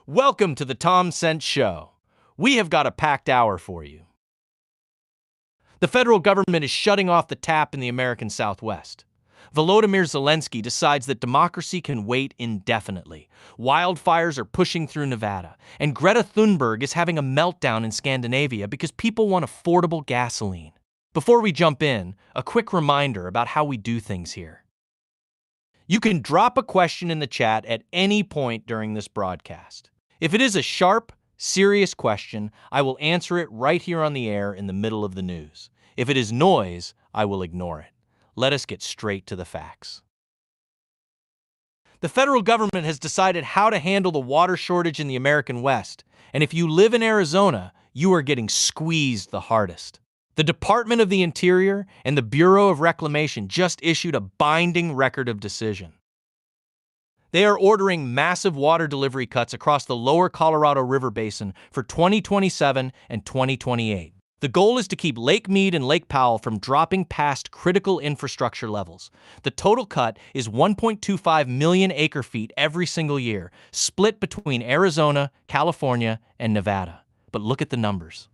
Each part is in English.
Welcome to the Tom Sense Show. We have got a packed hour for you. The federal government is shutting off the tap in the American Southwest. Volodymyr Zelensky decides that democracy can wait indefinitely. Wildfires are pushing through Nevada, and Greta Thunberg is having a meltdown in Scandinavia because people want affordable gasoline. Before we jump in, a quick reminder about how we do things here. You can drop a question in the chat at any point during this broadcast. If it is a sharp, serious question, I will answer it right here on the air in the middle of the news. If it is noise, I will ignore it. Let us get straight to the facts. The federal government has decided how to handle the water shortage in the American West, and if you live in Arizona, you are getting squeezed the hardest. The Department of the Interior and the Bureau of Reclamation just issued a binding record of decision. They are ordering massive water delivery cuts across the lower Colorado River Basin for 2027 and 2028. The goal is to keep Lake Mead and Lake Powell from dropping past critical infrastructure levels. The total cut is 1.25 million acre-feet every single year, split between Arizona, California, and Nevada. But look at the numbers.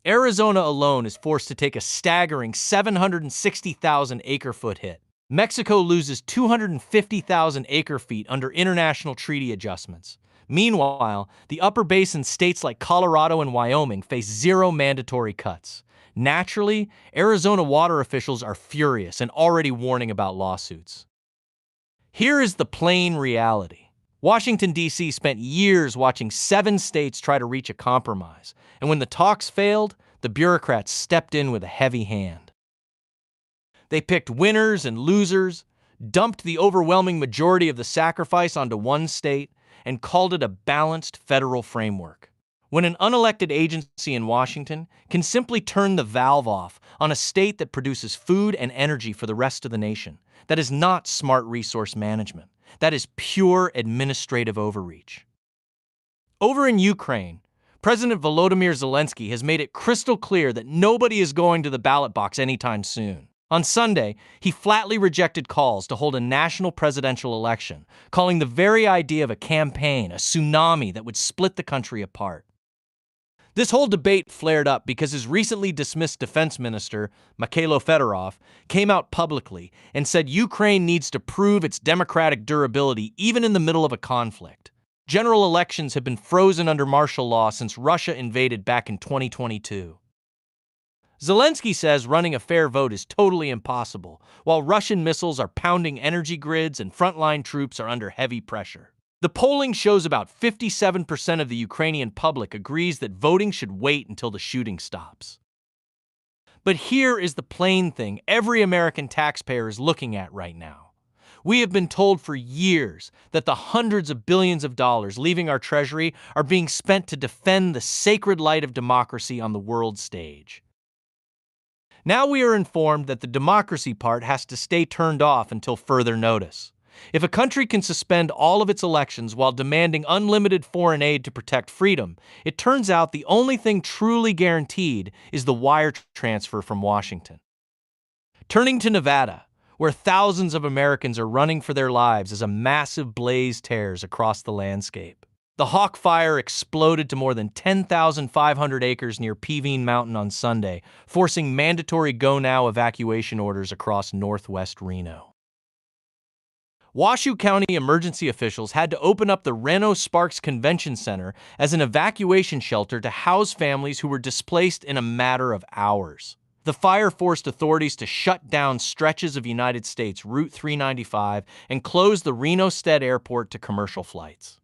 Arizona alone is forced to take a staggering 760,000 acre-foot hit. Mexico loses 250,000 acre-feet under international treaty adjustments. Meanwhile, the upper basin states like Colorado and Wyoming face zero mandatory cuts. Naturally, Arizona water officials are furious and already warning about lawsuits. Here is the plain reality. Washington, D.C. spent years watching 7 states try to reach a compromise, and when the talks failed, the bureaucrats stepped in with a heavy hand. They picked winners and losers, dumped the overwhelming majority of the sacrifice onto one state, and called it a balanced federal framework. When an unelected agency in Washington can simply turn the valve off on a state that produces food and energy for the rest of the nation, that is not smart resource management. That is pure administrative overreach. Over in Ukraine, President Volodymyr Zelensky has made it crystal clear that nobody is going to the ballot box anytime soon. On Sunday, he flatly rejected calls to hold a national presidential election, calling the very idea of a campaign a tsunami that would split the country apart. This whole debate flared up because his recently dismissed defense minister, Mikhailo Fedorov, came out publicly and said Ukraine needs to prove its democratic durability even in the middle of a conflict. General elections have been frozen under martial law since Russia invaded back in 2022. Zelensky says running a fair vote is totally impossible, while Russian missiles are pounding energy grids and frontline troops are under heavy pressure. The polling shows about 57% of the Ukrainian public agrees that voting should wait until the shooting stops. But here is the plain thing every American taxpayer is looking at right now. We have been told for years that the hundreds of billions of dollars leaving our treasury are being spent to defend the sacred light of democracy on the world stage. Now we are informed that the democracy part has to stay turned off until further notice. If a country can suspend all of its elections while demanding unlimited foreign aid to protect freedom, it turns out the only thing truly guaranteed is the wire transfer from Washington. Turning to Nevada, where thousands of Americans are running for their lives as a massive blaze tears across the landscape. The Hawk Fire exploded to more than 10,500 acres near Peavine Mountain on Sunday, forcing mandatory go-now evacuation orders across northwest Reno. Washoe County emergency officials had to open up the Reno Sparks Convention Center as an evacuation shelter to house families who were displaced in a matter of hours. The fire forced authorities to shut down stretches of United States Route 395 and close the Reno-Stead Airport to commercial flights.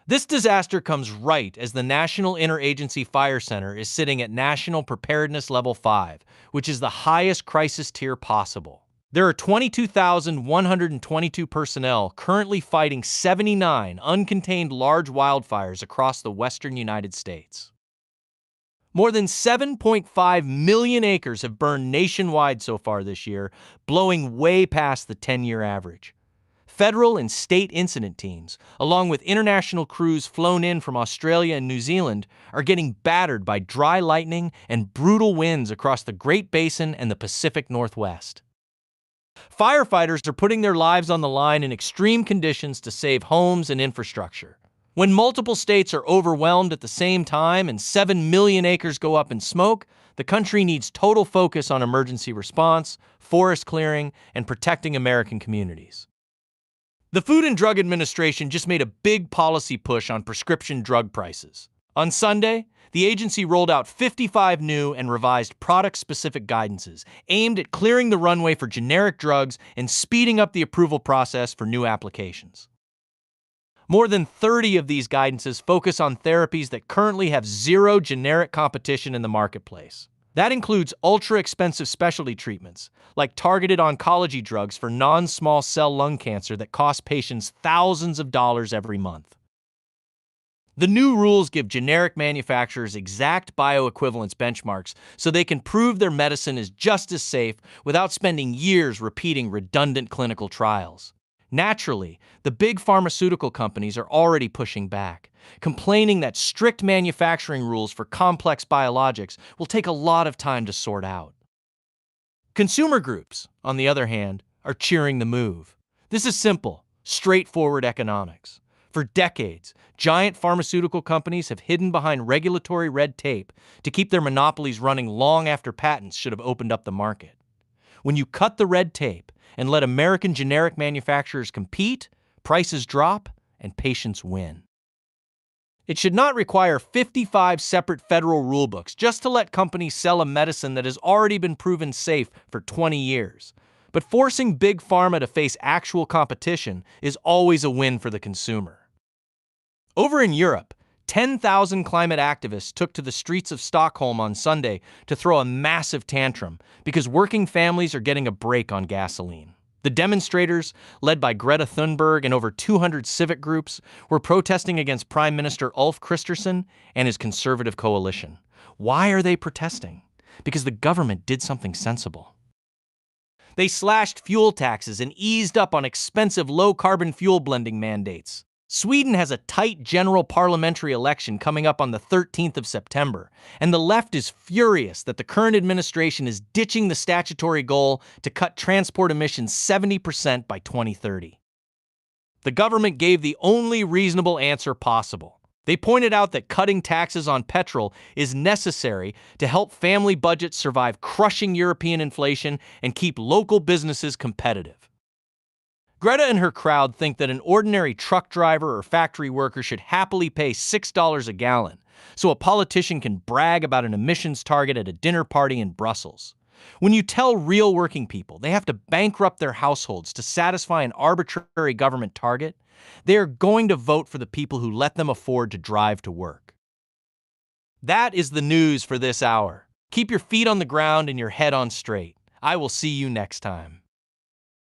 This disaster comes right as the National Interagency Fire Center is sitting at National Preparedness Level 5, which is the highest crisis tier possible. There are 22,122 personnel currently fighting 79 uncontained large wildfires across the western United States. More than 7.5 million acres have burned nationwide so far this year, blowing way past the 10-year average. Federal and state incident teams, along with international crews flown in from Australia and New Zealand, are getting battered by dry lightning and brutal winds across the Great Basin and the Pacific Northwest. Firefighters are putting their lives on the line in extreme conditions to save homes and infrastructure. When multiple states are overwhelmed at the same time and 7 million acres go up in smoke, the country needs total focus on emergency response, forest clearing, and protecting American communities. The Food and Drug Administration just made a big policy push on prescription drug prices. On Sunday, the agency rolled out 55 new and revised product-specific guidances aimed at clearing the runway for generic drugs and speeding up the approval process for new applications. More than 30 of these guidances focus on therapies that currently have zero generic competition in the marketplace. That includes ultra-expensive specialty treatments, like targeted oncology drugs for non-small cell lung cancer that cost patients thousands of dollars every month. The new rules give generic manufacturers exact bioequivalence benchmarks so they can prove their medicine is just as safe without spending years repeating redundant clinical trials. Naturally, the big pharmaceutical companies are already pushing back, complaining that strict manufacturing rules for complex biologics will take a lot of time to sort out. Consumer groups, on the other hand, are cheering the move. This is simple, straightforward economics. For decades, giant pharmaceutical companies have hidden behind regulatory red tape to keep their monopolies running long after patents should have opened up the market. When you cut the red tape and let American generic manufacturers compete, prices drop and patients win. It should not require 55 separate federal rulebooks just to let companies sell a medicine that has already been proven safe for 20 years. But forcing big pharma to face actual competition is always a win for the consumer. Over in Europe, 10,000 climate activists took to the streets of Stockholm on Sunday to throw a massive tantrum because working families are getting a break on gasoline. The demonstrators, led by Greta Thunberg and over 200 civic groups, were protesting against Prime Minister Ulf Kristersson and his conservative coalition. Why are they protesting? Because the government did something sensible. They slashed fuel taxes and eased up on expensive low-carbon fuel blending mandates. Sweden has a tight general parliamentary election coming up on the 13th of September, and the left is furious that the current administration is ditching the statutory goal to cut transport emissions 70% by 2030. The government gave the only reasonable answer possible. They pointed out that cutting taxes on petrol is necessary to help family budgets survive crushing European inflation and keep local businesses competitive. Greta and her crowd think that an ordinary truck driver or factory worker should happily pay $6 a gallon, so a politician can brag about an emissions target at a dinner party in Brussels. When you tell real working people they have to bankrupt their households to satisfy an arbitrary government target, they are going to vote for the people who let them afford to drive to work. That is the news for this hour. Keep your feet on the ground and your head on straight. I will see you next time.